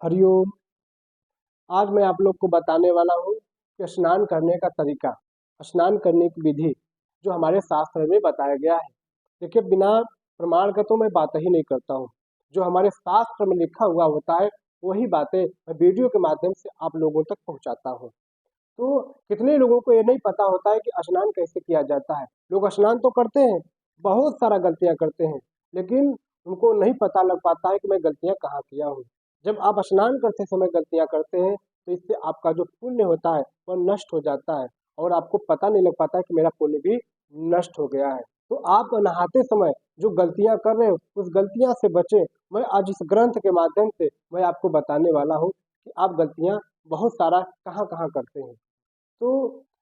हरिओम। आज मैं आप लोग को बताने वाला हूँ कि स्नान करने का तरीका, स्नान करने की विधि जो हमारे शास्त्र में बताया गया है। देखिए, बिना प्रमाण के तो मैं बात ही नहीं करता हूँ। जो हमारे शास्त्र में लिखा हुआ होता है वही बातें मैं वीडियो के माध्यम से आप लोगों तक पहुँचाता हूँ। तो कितने लोगों को ये नहीं पता होता है कि स्नान कैसे किया जाता है। लोग स्नान तो करते हैं, बहुत सारा गलतियां करते हैं, लेकिन उनको नहीं पता लग पाता है कि मैं गलतियां कहाँ किया हूँ। जब आप स्नान करते समय गलतियां करते हैं तो इससे आपका जो पुण्य होता है वह नष्ट हो जाता है और आपको पता नहीं लग पाता है कि मेरा पुण्य भी नष्ट हो गया है। तो आप नहाते समय जो गलतियां कर रहे हो उस गलतियां से बचे। मैं आज इस ग्रंथ के माध्यम से मैं आपको बताने वाला हूँ कि आप गलतियां बहुत सारा कहाँ कहाँ करते हैं। तो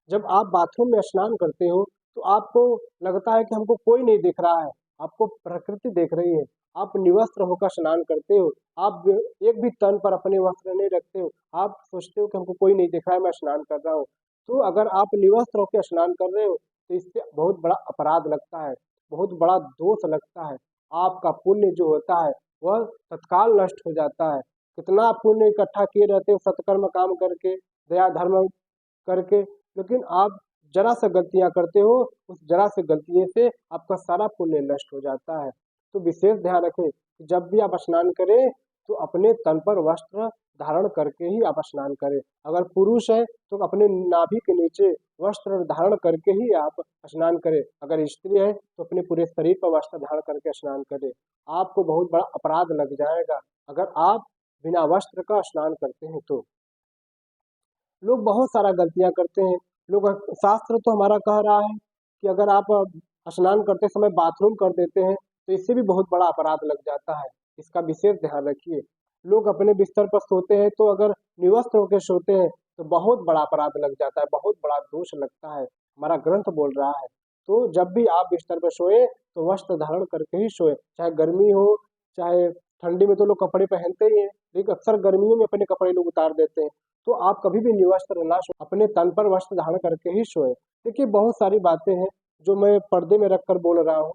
जब आप बाथरूम में स्नान करते हो तो आपको लगता है कि हमको कोई नहीं देख रहा है, आपको प्रकृति देख रही है। आप निवस्त्र होकर स्नान करते हो, आप एक भी तन पर अपने वस्त्र नहीं रखते हो। आप सोचते हो कि हमको कोई नहीं देख रहा है, मैं स्नान कर रहा हूँ। तो अगर आप निवस्त्र होकर स्नान कर रहे हो तो इससे बहुत बड़ा अपराध लगता है, बहुत बड़ा दोष लगता है। आपका पुण्य जो होता है वह तत्काल नष्ट हो जाता है। कितना पुण्य इकट्ठा किए रहते हो सत्कर्म काम करके, दया धर्म करके, लेकिन आप जरा सा गलतियां करते हो, उस जरा से गलतियों से आपका सारा पुण्य नष्ट हो जाता है। तो विशेष ध्यान रखें कि जब भी आप स्नान करें तो अपने तन पर वस्त्र धारण करके ही आप स्नान करें। अगर पुरुष है तो अपने नाभि के नीचे वस्त्र धारण करके ही आप स्नान करें। अगर स्त्री है तो अपने पूरे शरीर पर वस्त्र धारण करके स्नान करें। आपको बहुत बड़ा अपराध लग जाएगा अगर आप बिना वस्त्र का स्नान करते हैं तो। लोग बहुत सारा गलतियां करते हैं। लोग, शास्त्र तो हमारा कह रहा है कि अगर आप स्नान करते समय बाथरूम कर देते हैं तो इससे भी बहुत बड़ा अपराध लग जाता है। इसका विशेष ध्यान रखिए। लोग अपने बिस्तर पर सोते हैं तो अगर निवस्त्र होकर सोते हैं तो बहुत बड़ा अपराध लग जाता है, बहुत बड़ा दोष लगता है। हमारा ग्रंथ बोल रहा है। तो जब भी आप बिस्तर पर सोए तो वस्त्र धारण करके ही सोए, चाहे गर्मी हो चाहे ठंडी में। तो लोग कपड़े पहनते ही हैं, लेकिन अक्सर गर्मियों में अपने कपड़े लोग उतार देते हैं। तो आप कभी भी निवस्त्र ना सोए, अपने तन पर वस्त्र धारण करके ही सोए। देखिए, बहुत सारी बातें हैं जो मैं पर्दे में रखकर बोल रहा हूँ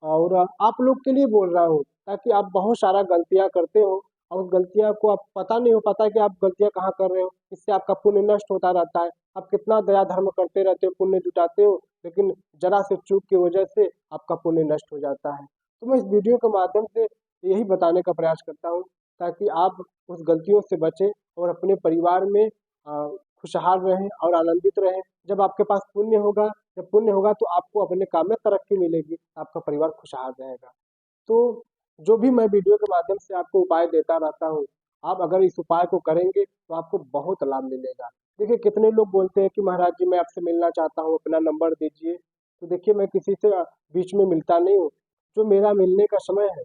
और आप लोग के लिए बोल रहा हूँ, ताकि आप बहुत सारा गलतियां करते हो और उस गलतियां को आप पता नहीं हो पाता है कि आप गलतियां कहाँ कर रहे हो। इससे आपका पुण्य नष्ट होता रहता है। आप कितना दया धर्म करते रहते हो, पुण्य जुटाते हो, लेकिन जरा से चूक की वजह से आपका पुण्य नष्ट हो जाता है। तो मैं इस वीडियो के माध्यम से यही बताने का प्रयास करता हूँ ताकि आप उस गलतियों से बचें और अपने परिवार में खुशहाल रहें और आनंदित रहें। जब आपके पास पुण्य होगा, जब पुण्य होगा तो आपको अपने काम में तरक्की मिलेगी, आपका परिवार खुशहाल रहेगा। तो जो भी मैं वीडियो के माध्यम से आपको उपाय देता रहता हूँ, आप अगर इस उपाय को करेंगे तो आपको बहुत लाभ मिलेगा। देखिए, कितने लोग बोलते हैं कि महाराज जी मैं आपसे मिलना चाहता हूँ, अपना नंबर दीजिए। तो देखिए, मैं किसी से बीच में मिलता नहीं हूँ। जो मेरा मिलने का समय है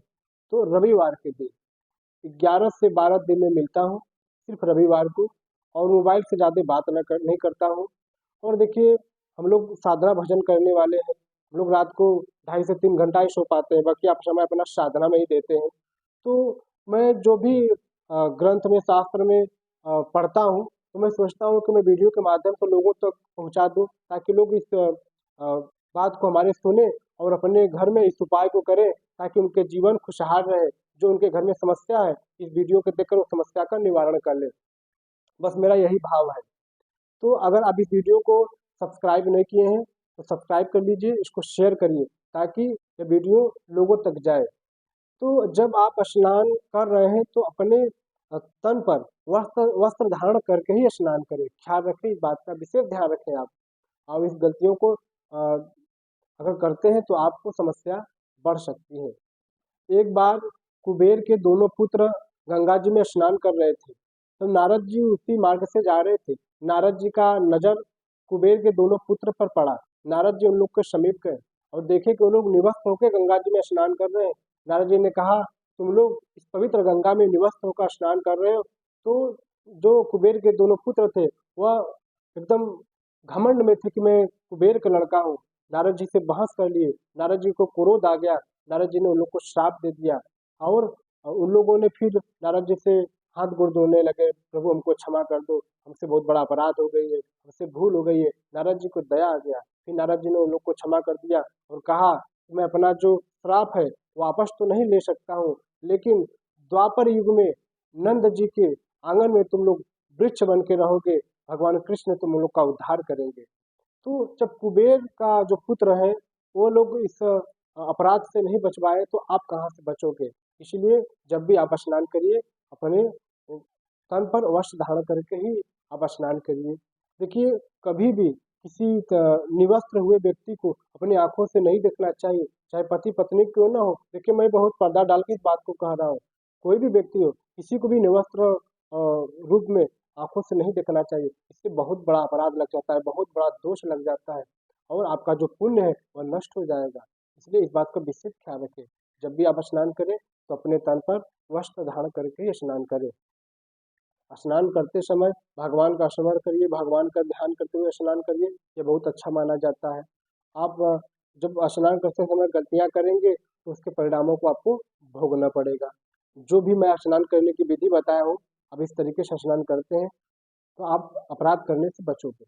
तो रविवार के दिन 11 से 12 दिन में मिलता हूँ, सिर्फ रविवार को। और मोबाइल से ज़्यादा बात नहीं करता हूँ। और देखिए, हम लोग साधना भजन करने वाले हैं। हम लोग रात को 2.5 से 3 घंटा ही सो पाते हैं, बाकी आप समय अपना साधना में ही देते हैं। तो मैं जो भी ग्रंथ में शास्त्र में पढ़ता हूँ तो मैं सोचता हूँ कि मैं वीडियो के माध्यम से लोगों तक पहुँचा दूँ, ताकि लोग इस बात को हमारे सुने और अपने घर में इस उपाय को करें, ताकि उनके जीवन खुशहाल रहे। जो उनके घर में समस्या है, इस वीडियो को देखकर उस समस्या का निवारण कर ले। बस मेरा यही भाव है। तो अगर आप इस वीडियो को सब्सक्राइब नहीं किए हैं तो सब्सक्राइब कर लीजिए, इसको शेयर करिए ताकि ये वीडियो लोगों तक जाए। तो जब आप स्नान कर रहे हैं तो अपने तन पर वस्त्र वस्त्र धारण करके ही स्नान करें। ख्याल रखें, इस बात का विशेष ध्यान रखें आप। और इस गलतियों को अगर करते हैं तो आपको समस्या बढ़ सकती है। एक बार कुबेर के दोनों पुत्र गंगा जी में स्नान कर रहे थे, तो नारद जी उसी मार्ग से जा रहे थे। नारद जी का नजर कुबेर के दोनों पुत्र पर पड़ा। नारद जी उन लोग के समीप गए और देखे कि वो लोग निवस्त्र होकर गंगा जी में स्नान कर रहे हैं। नारद जी ने कहा, तुम लोग इस पवित्र गंगा में निवस्त्र होकर स्नान कर रहे हो। तो जो कुबेर के दोनों पुत्र थे वह एकदम घमंड में थे कि मैं कुबेर का लड़का हूँ। नारद जी से बहस कर लिए। नारद जी को क्रोध आ गया। नारद जी ने उन लोग को श्राप दे दिया और उन लोगों ने फिर नारद जी से हाथ गोड़ धोने लगे, प्रभु हमको क्षमा कर दो, हमसे बहुत बड़ा अपराध हो गई है, हमसे भूल हो गई है। नारद जी को दया आ गया। फिर नारद जी ने उन लोग को क्षमा कर दिया और कहा, मैं अपना जो श्राप है वापस तो नहीं ले सकता हूँ, लेकिन द्वापर युग में नंद जी के आंगन में तुम लोग वृक्ष बन के रहोगे, भगवान कृष्ण तुम लोग का उद्धार करेंगे। तो जब कुबेर का जो पुत्र है वो लोग इस अपराध से नहीं बच पाए तो आप कहाँ से बचोगे। इसलिए जब भी आप स्नान करिए अपने तन पर वस्त्र धारण करके ही आप स्नान करिए। देखिए कभी भी किसी निवस्त्र हुए व्यक्ति को अपनी आंखों से नहीं देखना चाहिए, चाहे पति पत्नी क्यों ना हो। देखिए मैं बहुत पर्दा डाल के इस बात को कह रहा हूँ, कोई भी व्यक्ति हो किसी को भी निवस्त्र रूप में आंखों से नहीं देखना चाहिए। इससे बहुत बड़ा अपराध लग जाता है, बहुत बड़ा दोष लग जाता है और आपका जो पुण्य है वह नष्ट हो जाएगा। इसलिए इस बात का विशेष ख्याल रखें। जब भी आप स्नान करें तो अपने तन पर वस्त्र धारण करके ही स्नान करें। स्नान करते समय भगवान का स्मरण करिए, भगवान का ध्यान करते हुए स्नान करिए, ये बहुत अच्छा माना जाता है। आप जब स्नान करते समय गलतियाँ करेंगे तो उसके परिणामों को आपको भोगना पड़ेगा। जो भी मैं स्नान करने की विधि बताया हूँ, आप इस तरीके से स्नान करते हैं तो आप अपराध करने से बचोगे।